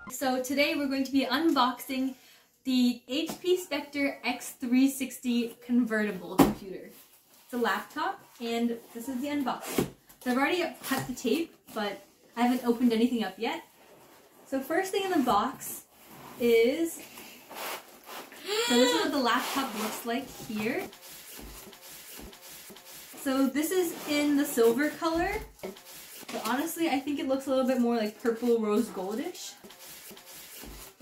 So today we're going to be unboxing the HP Spectre x360 convertible computer. It's a laptop and this is the unboxing. So I've already cut the tape, but I haven't opened anything up yet. So first thing in the box is, so this is what the laptop looks like here. So this is in the silver color, but honestly I think it looks a little bit more like purple rose goldish.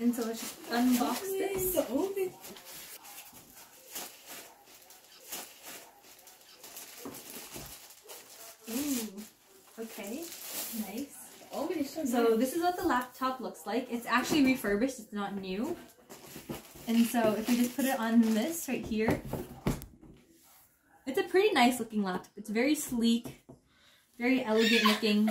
And so let's just unbox this. Ooh, okay, nice. So this is what the laptop looks like. It's actually refurbished, it's not new. And so if we just put it on this right here, it's a pretty nice looking laptop. It's very sleek, very elegant looking.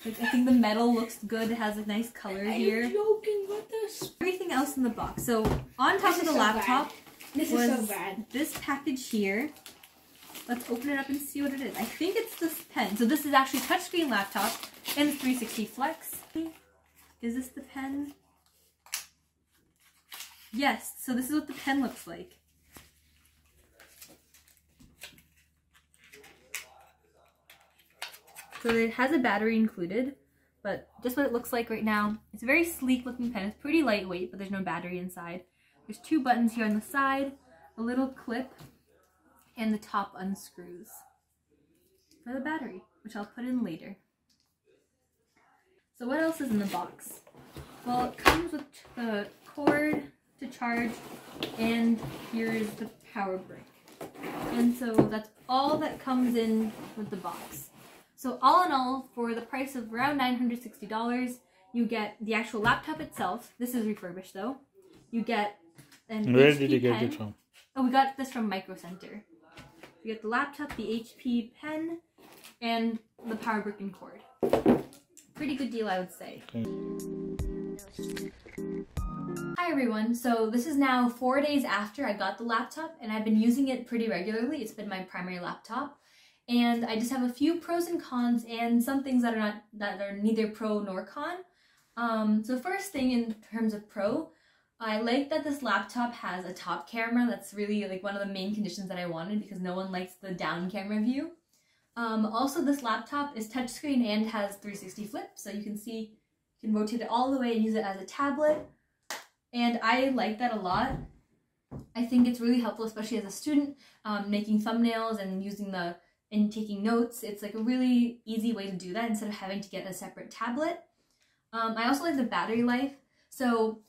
Like, I think the metal looks good. It has a nice color here. I'm joking with this. Everything else in the box. So on top of the laptop was this package here. Let's open it up and see what it is. I think it's this pen. So this is actually a touchscreen laptop and 360 Flex. Is this the pen? Yes. So this is what the pen looks like. So it has a battery included, but just what it looks like right now. It's a very sleek looking pen. It's pretty lightweight, but there's no battery inside. There's two buttons here on the side, a little clip, and the top unscrews for the battery, which I'll put in later. So what else is in the box? Well, it comes with the cord to charge, and here's the power brick. And so that's all that comes in with the box. So all in all, for the price of around $960, you get the actual laptop itself. This is refurbished though. You get an Where HP did you get pen. it from? Oh, we got this from Micro Center. You get the laptop, the HP pen, and the power brick and cord. Pretty good deal, I would say. Hi everyone, so this is now 4 days after I got the laptop, and I've been using it pretty regularly. It's been my primary laptop. And I just have a few pros and cons and some things that are neither pro nor con. So first thing in terms of pro, I like that this laptop has a top camera. That's really like one of the main conditions that I wanted because no one likes the down camera view. Also this laptop is touchscreen and has 360 flip, so you can see, you can rotate it all the way and use it as a tablet. And I like that a lot. I think it's really helpful, especially as a student, making thumbnails and and taking notes. It's like a really easy way to do that instead of having to get a separate tablet. I also like the battery life. So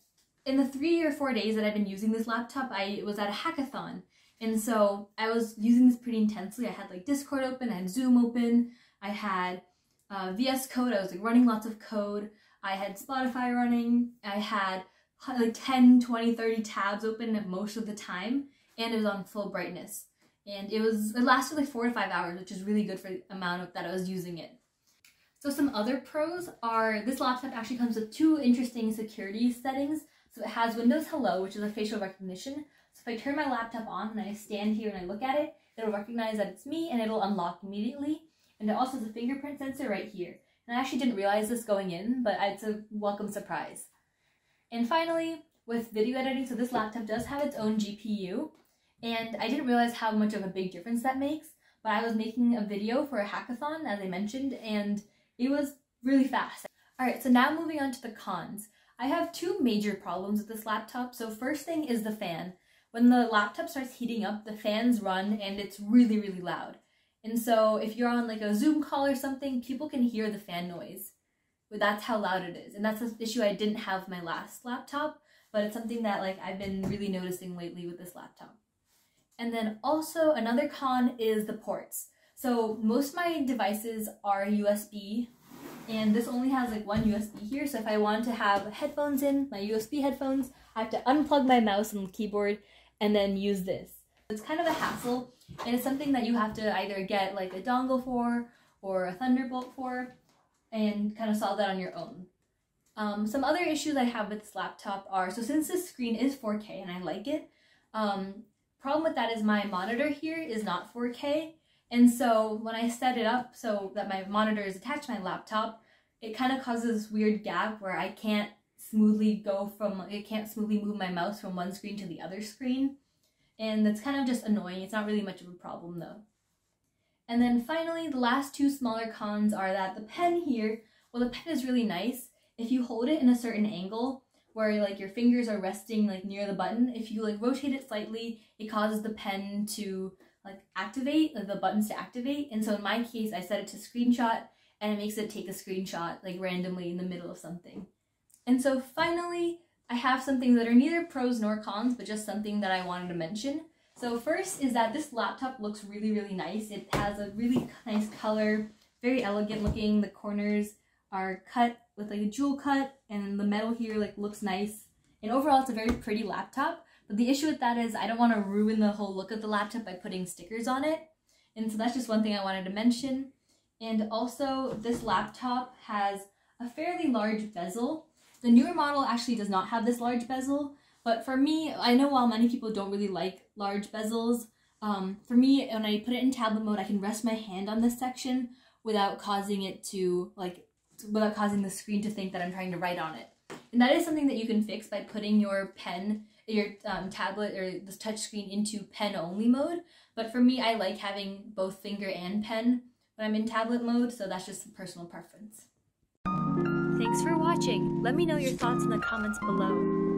in the 3 or 4 days that I've been using this laptop, I was at a hackathon. And so I was using this pretty intensely. I had like Discord open, I had Zoom open, I had VS Code, I was like running lots of code. I had Spotify running, I had like 10, 20, 30 tabs open most of the time, and it was on full brightness. And it lasted like 4 to 5 hours, which is really good for the amount that I was using it. So some other pros are this laptop actually comes with 2 interesting security settings. So it has Windows Hello, which is a facial recognition. So if I turn my laptop on and I stand here and I look at it, it'll recognize that it's me and it'll unlock immediately. And it also has a fingerprint sensor right here. And I actually didn't realize this going in, but it's a welcome surprise. And finally, with video editing, so this laptop does have its own GPU. And I didn't realize how much of a big difference that makes, but I was making a video for a hackathon, as I mentioned, and it was really fast. Alright, so now moving on to the cons. I have 2 major problems with this laptop. So first thing is the fan. When the laptop starts heating up, the fans run and it's really, really loud. And so if you're on like a Zoom call or something, people can hear the fan noise. But that's how loud it is. And that's an issue I didn't have with my last laptop, but it's something that like I've been really noticing lately with this laptop. And then also another con is the ports. So most of my devices are USB, and this only has like one USB here. So if I want to have headphones in, my USB headphones, I have to unplug my mouse and keyboard and then use this. It's kind of a hassle, and it's something that you have to either get like a dongle for or a Thunderbolt for and kind of solve that on your own. Some other issues I have with this laptop are, so since this screen is 4K and I like it, problem with that is my monitor here is not 4K, and so when I set it up so that my monitor is attached to my laptop, it kind of causes this weird gap where I can't smoothly move my mouse from one screen to the other screen. And that's kind of just annoying. It's not really much of a problem though. And then finally, the last two smaller cons are that the pen here, well, the pen is really nice. If you hold it in a certain angle where like your fingers are resting like near the button, if you like rotate it slightly, it causes the pen to like activate, like the buttons to activate. And so in my case, I set it to screenshot and it makes it take a screenshot like randomly in the middle of something. And so finally, I have some things that are neither pros nor cons, but just something that I wanted to mention. So first is that this laptop looks really, really nice. It has a really nice color, very elegant looking. The corners are cut with like a jewel cut, and the metal here like looks nice. And overall, it's a very pretty laptop. But the issue with that is I don't want to ruin the whole look of the laptop by putting stickers on it. And so that's just one thing I wanted to mention. And also, this laptop has a fairly large bezel. The newer model actually does not have this large bezel, but for me, I know while many people don't really like large bezels, for me, when I put it in tablet mode, I can rest my hand on this section without causing it to, without causing the screen to think that I'm trying to write on it. And that is something that you can fix by putting your pen, your tablet or this touch screen into pen only mode. But for me, I like having both finger and pen when I'm in tablet mode, so that's just a personal preference. Thanks for watching. Let me know your thoughts in the comments below.